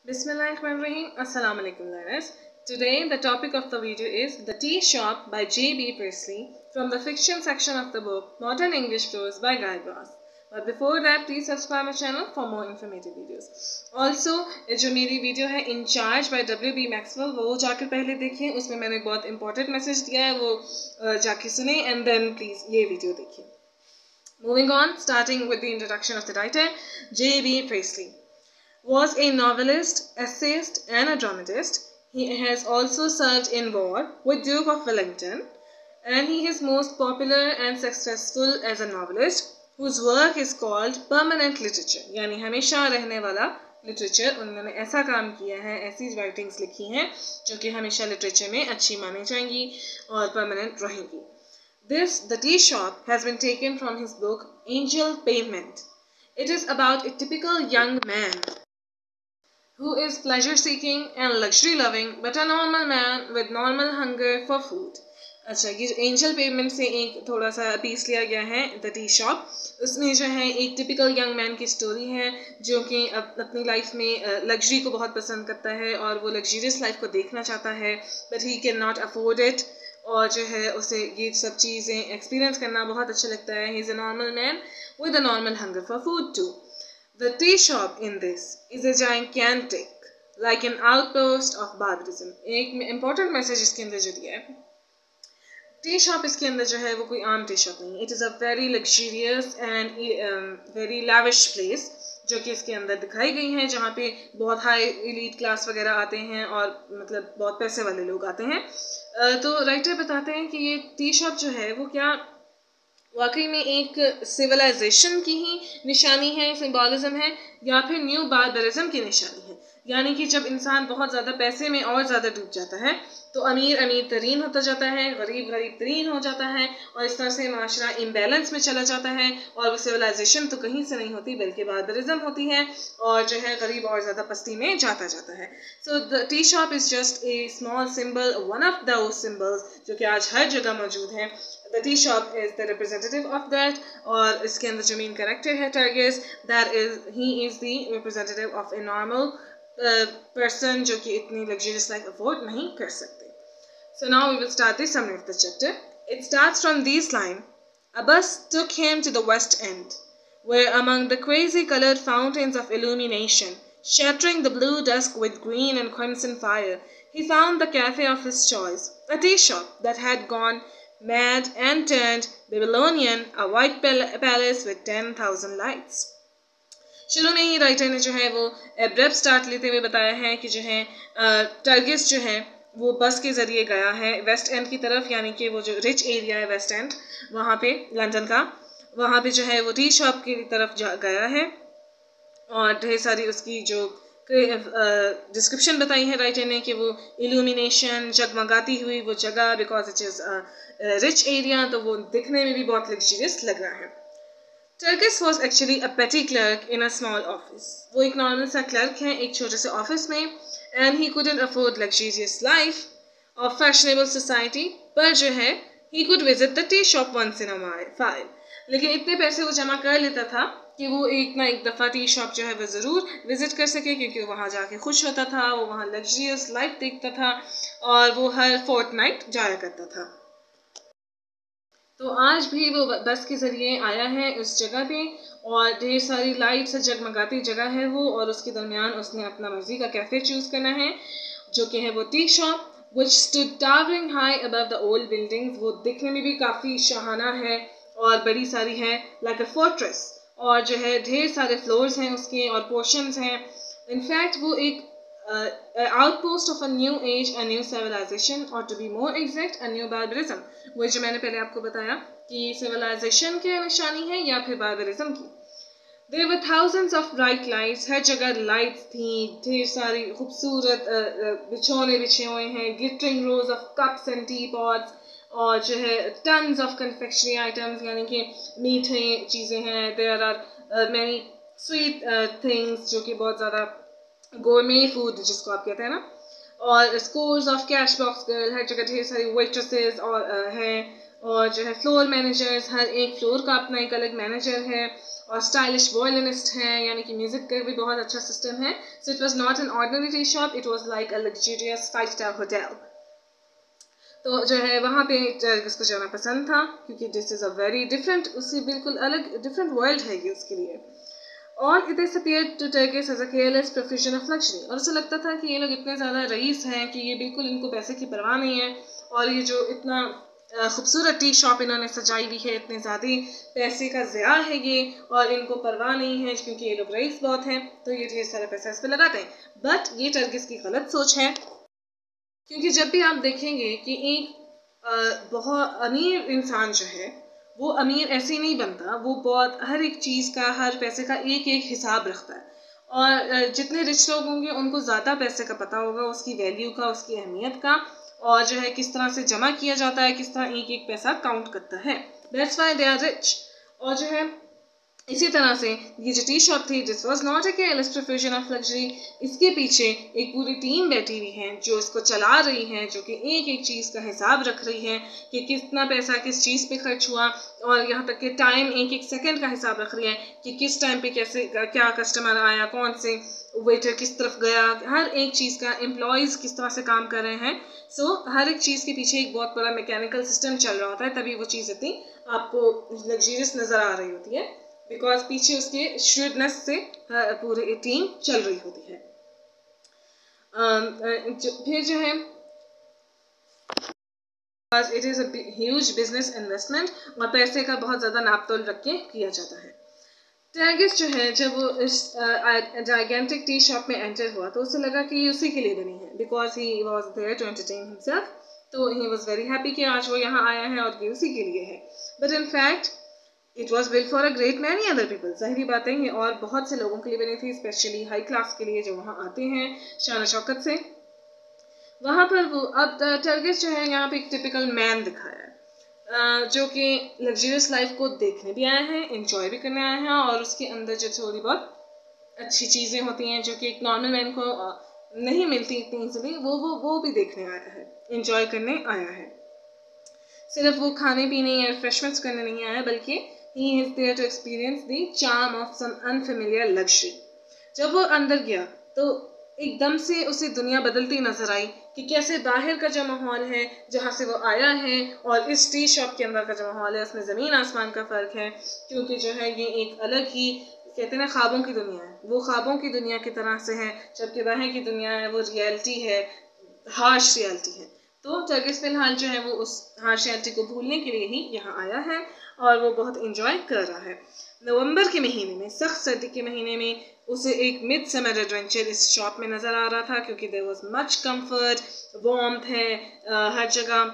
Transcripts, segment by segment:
Bismillahirrahmanirrahim. Assalamu alaikum learners. Today the topic of the video is The Tea Shop by J.B. Priestley from the fiction section of the book Modern English Prose by Guy Ross. But before that, please subscribe my channel for more informative videos. Also, जो मेरी video है In Charge by W.B. Maxwell, वो जाकर पहले देखें. उसमें मैंने बहुत important message दिया है, वो जाके सुने and then please ये वीडियो देखिए. Moving on, starting with the introduction of the writer, J.B. Priestley was a novelist, essayist, and a dramatist. He has also served in war with Duke of Wellington, and he is most popular and successful as a novelist, whose work is called permanent literature, यानी हमेशा रहने वाला literature. उन्होंने ऐसा काम किया है, ऐसी writings लिखी हैं जो कि हमेशा literature में अच्छी मानी जाएंगी और permanent रहेंगी. The Tea Shop has been taken from his book Angel Pavement. It is about a typical young man who is pleasure-seeking and luxury-loving, but a normal man with normal hunger for food. अच्छा, ये angel payment से एक थोड़ा सा piece लिया गया है the tea shop. उसमें जो है एक टिपिकल यंग मैन की स्टोरी है जो कि अपनी लाइफ में लग्जरी को बहुत पसंद करता है और वो लग्जरियस लाइफ को देखना चाहता है, but he can not afford it. और जो है उसे ये सब चीज़ें एक्सपीरियंस करना बहुत अच्छा लगता है. He is a normal man with a normal hunger for food too. The tea shop in this is a gigantic, like an outpost of barbarism. एक important message इसके अंदर जो दिया है, टी शॉप इसके अंदर जो है वो कोई आम टी शॉप नहीं. It is a very luxurious and very lavish place जो कि इसके अंदर दिखाई गई हैं, जहाँ पे बहुत हाई एलीट क्लास वगैरह आते हैं और मतलब बहुत पैसे वाले लोग आते हैं. तो राइटर बताते हैं कि ये टी शॉप जो है वो क्या वाकई में एक सिविलाइजेशन की ही निशानी है, सिंबॉलिज्म है, या फिर न्यू बार्बरिज्म की निशानी है. यानी कि जब इंसान बहुत ज़्यादा पैसे में और ज़्यादा डूब जाता है तो अमीर अमीर तरीन होता जाता है, गरीब गरीब तरीन हो जाता है, और इस तरह से माशरा इम्बैलेंस में चला जाता है. और वो सिविलाइजेशन तो कहीं से नहीं होती बल्कि बार्बरिज्म होती है, और जो है गरीब और ज़्यादा पस्ती में जाता है. So the tea shop is just a small symbol, one of those symbols जो कि आज हर जगह मौजूद हैं. The tea shop is the representative of that. और इसके अंदर जो मेन कैरेक्टर है टर्गिस, he is the representative of a normal person जो कि इतनी luxurious life afford नहीं कर सकते. So now we will start the summary of the chapter. It starts from these lines. A bus took him to the West End, where among the crazy colored fountains of illumination, shattering the blue dusk with green and crimson fire, he found the cafe of his choice, a tea shop that had gone mad and turned Babylonian, a white palace with 10,000 lights. शुरू में ही writer ने जो है वो एब्रेप start लेते हुए बताया है कि जो है टर्गिस जो है वो बस के ज़रिए गया है वेस्ट एंड की तरफ, यानी कि वो जो रिच एरिया है वेस्ट एंड वहाँ पे लंदन का, वहाँ पे जो है वो टी शॉप की तरफ गया है. और ढेर सारी उसकी जो डिस्क्रिप्शन बताई है राइटर ने कि वो इल्यूमिनेशन, जगमगाती हुई वो जगह, because it is rich area, तो वो दिखने में भी बहुत लग्जरियस लग रहा है. टर्गिस वॉज एक्चुअली अ पेटी clerk in a small office. वो एक नॉर्मल सा क्लर्क है एक छोटे से ऑफिस में. And he couldn't afford luxurious life और फैशनेबल सोसाइटी, पर जो है he could visit the tea shop once in a while. लेकिन इतने पैसे वो जमा कर लेता था कि वो एक ना एक दफ़ा टी शॉप जो है वो ज़रूर विज़िट कर सके, क्योंकि वहाँ जाके खुश होता था, वो वहाँ लग्जरियस लाइफ देखता था और वो हर फोर्टनाइट जाया करता था. तो आज भी वो बस के ज़रिए आया है उस जगह पे, और ढेर सारी लाइट से जगमगाती जगह है वो, और उसके दरमियान उसने अपना मर्जी का कैफ़े चूज़ करना है जो कि है वो tea shop, which stood towering high above the old buildings. वो दिखने में भी काफ़ी शाहाना है और बड़ी सारी है, like a fortress, और जो है ढेर सारे फ्लोर्स हैं उसके और पोर्शंस हैं. इनफैक्ट वो एक outpost of a new age, a new civilisation, और to be more exact a new barbarism. वो जो मैंने पहले आपको बताया कि सिविलाइजेशन की निशानी है या फिर बार्बरिज्म की. There were thousands of bright lights. हर जगह लाइट्स थी, ढेर सारी खूबसूरत बिछौने बिछे हुए हैं, glittering rows of cups and teapots, और जो है tons of confectionery items, यानी कि मीठे चीज़ें हैं. There are many sweet things जो कि बहुत ज़्यादा gourmet food जिसको आप कहते हैं ना. और scores of cash box girl, हर जगह ढेर सारी waitresses और हैं, और जो है फ्लोर मैनेजर्स, हर एक फ्लोर का अपना एक अलग मैनेजर है, और स्टाइलिश वॉयलिनिस्ट हैं, यानी कि म्यूज़िक का भी बहुत अच्छा सिस्टम है. So it was not an ordinary tea shop, it was like a luxurious 5-star hotel. तो जो है वहाँ पे टर्गिस को जाना पसंद था, क्योंकि this is a very different, उससे बिल्कुल अलग डिफरेंट वर्ल्ड है ये उसके लिए. और it appeared to Turgis as a careless profession of luxury, और उसे लगता था कि ये लोग इतने ज़्यादा रईस हैं कि ये बिल्कुल इनको पैसे की परवाह नहीं है, और ये जो इतना खूबसूरत टी शॉप इन्होंने सजाई हुई है, इतने ज़्यादा पैसे का ज़िया है ये, और इनको परवाह नहीं है क्योंकि ये लोग रईस बहुत हैं, तो ये ढेर सारा पैसा इस पर लगाते हैं. बट ये टर्गिस की गलत सोच है, क्योंकि जब भी आप देखेंगे कि एक बहुत अमीर इंसान जो है वो अमीर ऐसे ही नहीं बनता, वो बहुत हर एक चीज़ का, हर पैसे का एक एक हिसाब रखता है. और जितने रिच लोग होंगे उनको ज़्यादा पैसे का पता होगा, उसकी वैल्यू का, उसकी अहमियत का, और जो है किस तरह से जमा किया जाता है, किस तरह एक एक पैसा काउंट करता है. That's why they are rich. और जो है इसी तरह से ये जो टी शॉप थी, this was not a careless profession of luxury, इसके पीछे एक पूरी टीम बैठी हुई है जो इसको चला रही है, जो कि एक एक चीज़ का हिसाब रख रही है कि कितना पैसा किस चीज़ पे खर्च हुआ, और यहाँ तक कि टाइम, एक एक सेकंड का हिसाब रख रही है कि किस टाइम पे कैसे क्या कस्टमर आया, कौन से वेटर किस तरफ गया, हर एक चीज़ का, एम्प्लॉयज़ किस तरह से काम कर रहे हैं. सो हर एक चीज़ के पीछे एक बहुत बड़ा मैकेनिकल सिस्टम चल रहा होता है, तभी वो चीज़ इतनी आपको लग्जरियस नज़र आ रही होती है, बिकॉज पीछे उसके श्रूडनेस से पूरी टीम चल रही होती है. फिर जो है it is a huge business investment, और पैसे का बहुत ज़्यादा नाप तोल रख के किया जाता है. टर्गिस जो है जब वो इस जाइगेंटिक टी शॉप में एंटर हुआ तो उसे लगा कि ये उसी के लिए बनी है, because he was there to entertain himself. तो ही वॉज वेरी हैप्पी कि आज वो यहाँ आया है और ये उसी के लिए है. But in fact it was built for a great many other people. ज़ाहिरी बात है ये और बहुत से लोगों के लिए बनी थी, स्पेशली हाई क्लास के लिए जो वहाँ आते हैं शान शौकत से. वहाँ पर वो अब टर्गिस जो है यहाँ पे एक टिपिकल मैन दिखाया है, जो कि लग्जरियस लाइफ को देखने भी आया है, एंजॉय भी करने आया है, और उसके अंदर जो थोड़ी बहुत अच्छी चीज़ें होती हैं जो कि एक नॉर्मल मैन को नहीं मिलती इतनी ईजिली, वो भी देखने आया है, एंजॉय करने आया है. सिर्फ वो खाने पीने या रिफ्रेशमेंट्स करने नहीं आया, बल्कि he is there to experience the charm of some unfamiliar luxury. जब वो अंदर गया तो एकदम से उसे दुनिया बदलती नजर आई कि कैसे बाहर का जो माहौल है जहाँ से वो आया है और इस टी शॉप के अंदर का जो माहौल है उसमें ज़मीन आसमान का फ़र्क है. क्योंकि जो है ये एक अलग ही, कहते हैं ना, ख्वाबों की दुनिया है, वो ख्वाबों की दुनिया की तरह से है, जबकि बाहर की दुनिया है वो रियलिटी है, हार्श रियलिटी है. तो टर्गिस फिलहाल जो है वो उस हार्श रियलिटी को भूलने के लिए ही यहाँ आया है, और वो बहुत इंजॉय कर रहा है. नवंबर के महीने में, सख्त सर्दी के महीने में, उसे एक मिड समर एडवेंचर इस शॉप में नज़र आ रहा था, क्योंकि there was much comfort, warmth है हर जगह,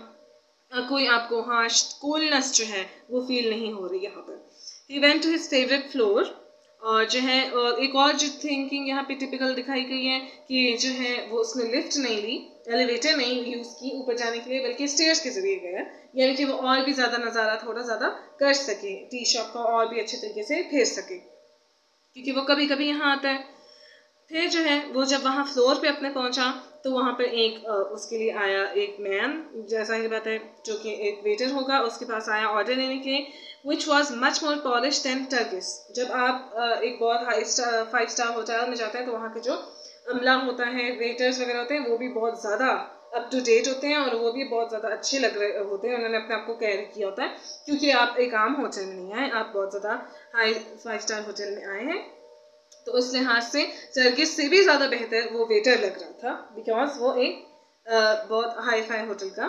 कोई आपको हार्श कूलनेस जो है वो फील नहीं हो रही यहाँ पर. He went to his favourite floor, और जो है और एक और जो थिंकिंग यहाँ पे टिपिकल दिखाई गई है कि जो है वो उसने लिफ्ट नहीं ली, एलिवेटर नहीं यूज़ की ऊपर जाने के लिए, बल्कि स्टेयर्स के जरिए गया, यानी कि वो और भी ज़्यादा नज़ारा थोड़ा ज़्यादा कर सके, टी शॉप का और भी अच्छे तरीके से फेर सके, क्योंकि वो कभी कभी यहाँ आता है. फिर जो है वो जब वहाँ फ्लोर पे अपने पहुँचा तो वहाँ पर एक उसके लिए आया एक मैन, जैसा ही बात है, जो कि एक वेटर होगा, उसके पास आया ऑर्डर लेने के लिए, which was much more polish than Turgis. जब आप एक बहुत हाई स्टार 5-star होटल में जाते हैं तो वहाँ के जो अमला होता है, वेटर्स वगैरह होते हैं, वो भी बहुत ज़्यादा अप टू डेट होते हैं, और वो भी बहुत ज़्यादा अच्छे लग रहे होते हैं, उन्होंने अपने आप को कैरी किया होता है, क्योंकि आप एक आम होटल में नहीं आए, आप बहुत ज़्यादा हाई 5-star होटल में आए हैं. तो उस लिहाज से टर्गिस से भी ज़्यादा बेहतर वो वेटर लग रहा था, बिकॉज वो एक बहुत हाई फाई होटल का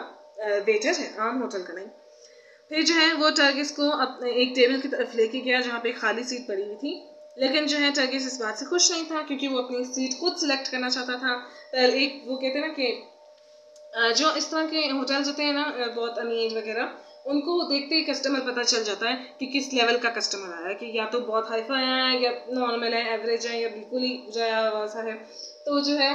वेटर है, आम होटल का नहीं. फिर जो है वो टर्गिस को अपने एक टेबल की तरफ लेके गया जहाँ पे खाली सीट पड़ी हुई थी, लेकिन जो है टर्गिस इस बात से खुश नहीं था, क्योंकि वो अपनी सीट खुद सिलेक्ट करना चाहता था. पर एक वो कहते हैं ना कि जो इस तरह के होटल्स होते हैं ना बहुत अमीर वगैरह, उनको देखते ही कस्टमर पता चल जाता है कि किस लेवल का कस्टमर आया है, कि या तो बहुत हाई फाई आया है, या नॉर्मल है, एवरेज है, या बिल्कुल ही जाया हुआ सा है. तो जो है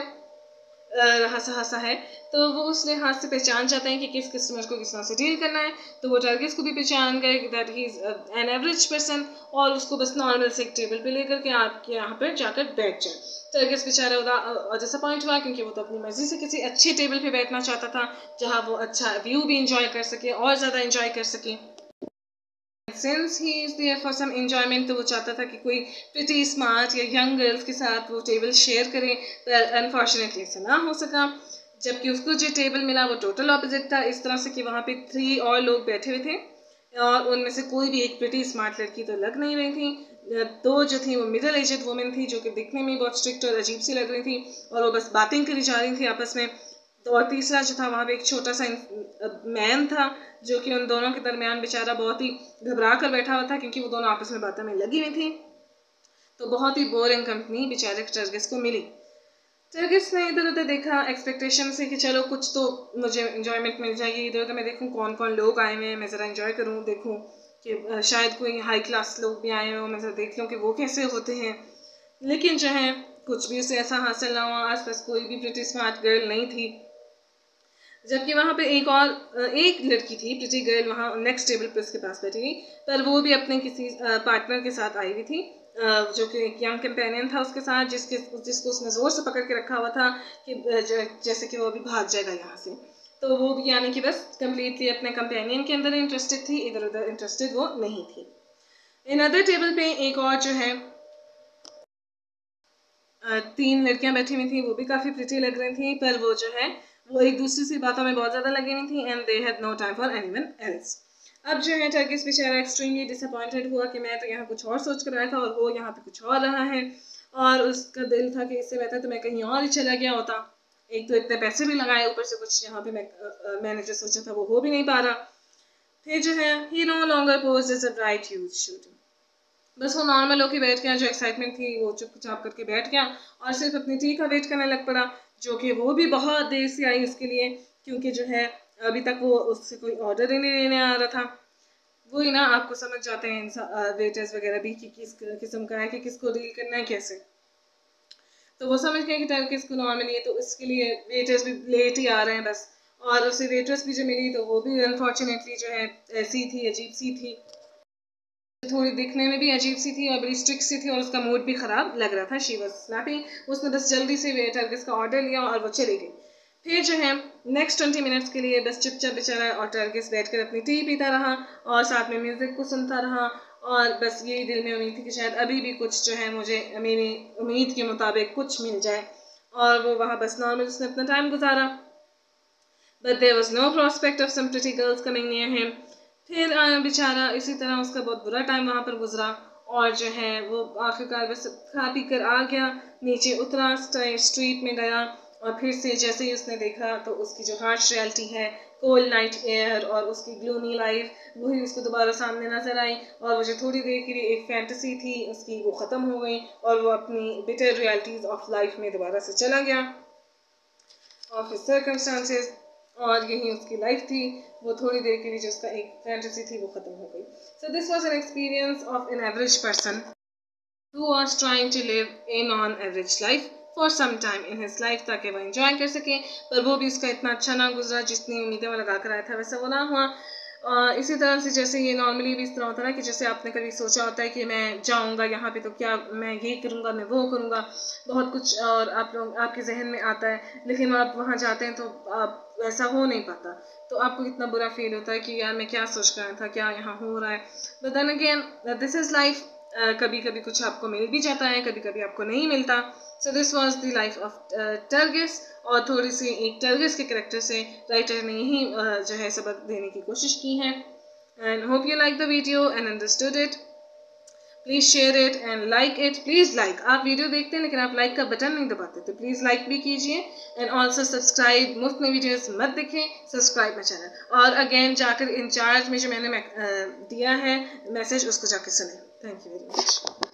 रहा सा है, तो वो उस लिहाज से पहचान जाते हैं कि किस कस्टमर को किस तरह से डील करना है। तो वो टर्गिस को भी पहचान गए that he is an average person, और उसको बस नॉर्मल से एक टेबल पे लेकर के आपके यहाँ पर जाकर बैठ जाए। टर्गिस बेचारा डिसअपॉइंट हुआ, क्योंकि वो तो अपनी मर्जी से किसी अच्छे टेबल पे बैठना चाहता था जहाँ वो अच्छा व्यू भी इंजॉय कर सके और ज़्यादा इंजॉय कर सके। Since he is there for some enjoyment, तो वो चाहता था कि कोई pretty smart या young girls के साथ वो टेबल शेयर करे, पर अनफॉर्चुनेटली ऐसा ना हो सका। जबकि उसको जो टेबल मिला वो टोटल ऑपोजिट था, इस तरह से कि वहाँ पे 3 और लोग बैठे हुए थे और उनमें से कोई भी एक प्रिटी स्मार्ट लड़की तो लग नहीं रही थी। 2 जो थी वो मिडिल एजड वुमेन थी जो कि दिखने में बहुत स्ट्रिक्ट और अजीब सी लग रही थी, और वो बस बातें करी जा रही थी आपस में। तो और तीसरा जो था वहाँ पे एक छोटा सा मैन था जो कि उन दोनों के दरमियान बेचारा बहुत ही घबरा कर बैठा हुआ था, क्योंकि वो दोनों आपस में बातों में लगी हुई थी। तो बहुत ही बोरिंग कंपनी बेचारे टर्गिस को मिली। टर्गिस ने इधर उधर देखा एक्सपेक्टेशन से कि चलो कुछ तो मुझे इंजॉयमेंट मिल जाएगी, इधर उधर मैं देखूँ कौन कौन लोग आए हुए हैं, मैं ज़रा इंजॉय करूँ, देखूँ कि शायद कोई हाई क्लास लोग भी आए हुए, मैं ज़रा देख लूँ कि वो कैसे होते हैं। लेकिन जो है कुछ भी उसे ऐसा हासिल ना हुआ, आसपास कोई भी प्रिटी स्मार्ट गर्ल नहीं थी। जबकि वहाँ पे एक लड़की थी प्रिटी गर्ल, वहाँ नेक्स्ट टेबल पे उसके पास बैठी हुई, पर वो भी अपने किसी पार्टनर के साथ आई हुई थी, जो कि एक यंग कंपेनियन था उसके साथ, जिसको उसने ज़ोर से पकड़ के रखा हुआ था कि जैसे कि वो अभी भाग जाएगा यहाँ से। तो वो भी यानी कि बस कम्प्लीटली अपने कंपेनियन के अंदर इंटरेस्टेड थी, इधर उधर इंटरेस्टेड वो नहीं थी। इन अदर टेबल पे एक और जो है 3 लड़कियां बैठी हुई थी, वो भी काफ़ी प्रिटी लग रही थी, पर वो जो है वो एक दूसरे से बातों में बहुत ज़्यादा लगी हुई थी, and they had no time for anyone else. अब जो है टर्गिस बेचारा एक्सट्रीमली डिसअपॉइंटेड हुआ कि मैं तो यहाँ कुछ और सोच कर आया था और वो यहाँ पे कुछ और रहा है, और उसका दिल था कि इससे बेहतर तो मैं कहीं और ही चला गया होता। एक तो इतने पैसे भी लगाए, ऊपर से कुछ यहाँ पे मैंने जो सोचा था वो हो भी नहीं पा रहा। फिर जो है he no longer posed as a bright youth shooting, बस वो नॉर्मल होके बैठ गया, जो एक्साइटमेंट थी वो चुपचाप करके बैठ गया और सिर्फ अपनी टी का वेट करने लग पड़ा, जो कि वो भी बहुत देर से आई उसके लिए, क्योंकि जो है अभी तक वो उससे कोई ऑर्डर ही नहीं लेने आ रहा था। वही ना, आपको समझ जाते हैं वेटर्स वगैरह भी कि किस किस्म का है, कि किसको डील करना है कैसे। तो वो समझ गए कि टर्गिस को नॉर्मली है, तो इसके लिए वेटर्स भी लेट ही आ रहे हैं बस। और उसे वेटर्स भी जो मिली तो वो भी अनफॉर्चुनेटली जो है ऐसी थी, अजीब सी थी, थोड़ी दिखने में भी अजीब सी थी और बड़ी स्ट्रिक्ट सी थी, और उसका मूड भी ख़राब लग रहा था। शी वॉज स्नैपिंग, उसने बस जल्दी से टर्गिस का ऑर्डर लिया और वो चली गई। फिर जो है नेक्स्ट 20 मिनट्स के लिए बस चुपचाप बेचारा और टर्गिस बैठकर अपनी टी पीता रहा और साथ में म्यूज़िक को सुनता रहा, और बस यही दिल में उम्मीद थी कि शायद अभी भी कुछ जो है मुझे मेरी उम्मीद के मुताबिक कुछ मिल जाए, और वो वहाँ बस नॉर्मल उसने अपना टाइम गुजारा। But there was no prospect of some pretty girls coming near him. फिर बेचारा इसी तरह उसका बहुत बुरा टाइम वहाँ पर गुजरा, और जो है वो आखिरकार बस खा पी कर आ गया, नीचे उतरा, स्ट्रीट में गया, और फिर से जैसे ही उसने देखा तो उसकी जो हार्श रियलिटी है, कोल्ड नाइट एयर और उसकी ग्लूमी लाइफ, वही उसको दोबारा सामने नजर आई, और वो जो थोड़ी देर के लिए एक फैंटेसी थी उसकी वो ख़त्म हो गई, और वो अपनी बिटर रियलिटीज़ ऑफ लाइफ में दोबारा से चला गया, ऑफ हिज सर्कमस्टांसेस, और यही उसकी लाइफ थी। वो थोड़ी देर के लिए जो उसका एक फैंटेसी थी वो ख़त्म हो गई। सो this was an experience of an average person who was trying to live a non-average life for some time in his life, ताकि वो enjoy कर सके, पर वो भी उसका इतना अच्छा ना गुजरा जितनी उम्मीदें वो लगा कर आया था वैसा वो ना हुआ। इसी तरह से जैसे ये नॉर्मली भी इस तरह होता है ना कि जैसे आपने कभी सोचा होता है कि मैं जाऊंगा यहाँ पे तो क्या मैं ये करूँगा, मैं वो करूँगा, बहुत कुछ और आप लोग आपके जहन में आता है, लेकिन आप वहाँ जाते हैं तो आप वैसा हो नहीं पाता, तो आपको कितना बुरा फील होता है कि यार मैं क्या सोच कर आया था, क्या यहाँ हो रहा है। But then again this is life, कभी कभी कुछ आपको मिल भी जाता है, कभी कभी आपको नहीं मिलता। So this was the life of Turgis, और थोड़ी सी एक टर्गिस के कैरेक्टर से राइटर ने यही जो है सबक देने की कोशिश की है। And hope you like the video and understood it. Please share it and like it. Please like, आप वीडियो देखते हैं लेकिन आप लाइक का बटन नहीं दबाते, तो प्लीज़ लाइक भी कीजिए, एंड ऑल्सो सब्सक्राइब। मुफ्त में वीडियोस मत देखें, सब्सक्राइब माई चैनल, और अगेन जाकर इंचार्ज में जो मैंने दिया है मैसेज उसको जाकर सुने। Thank you very much.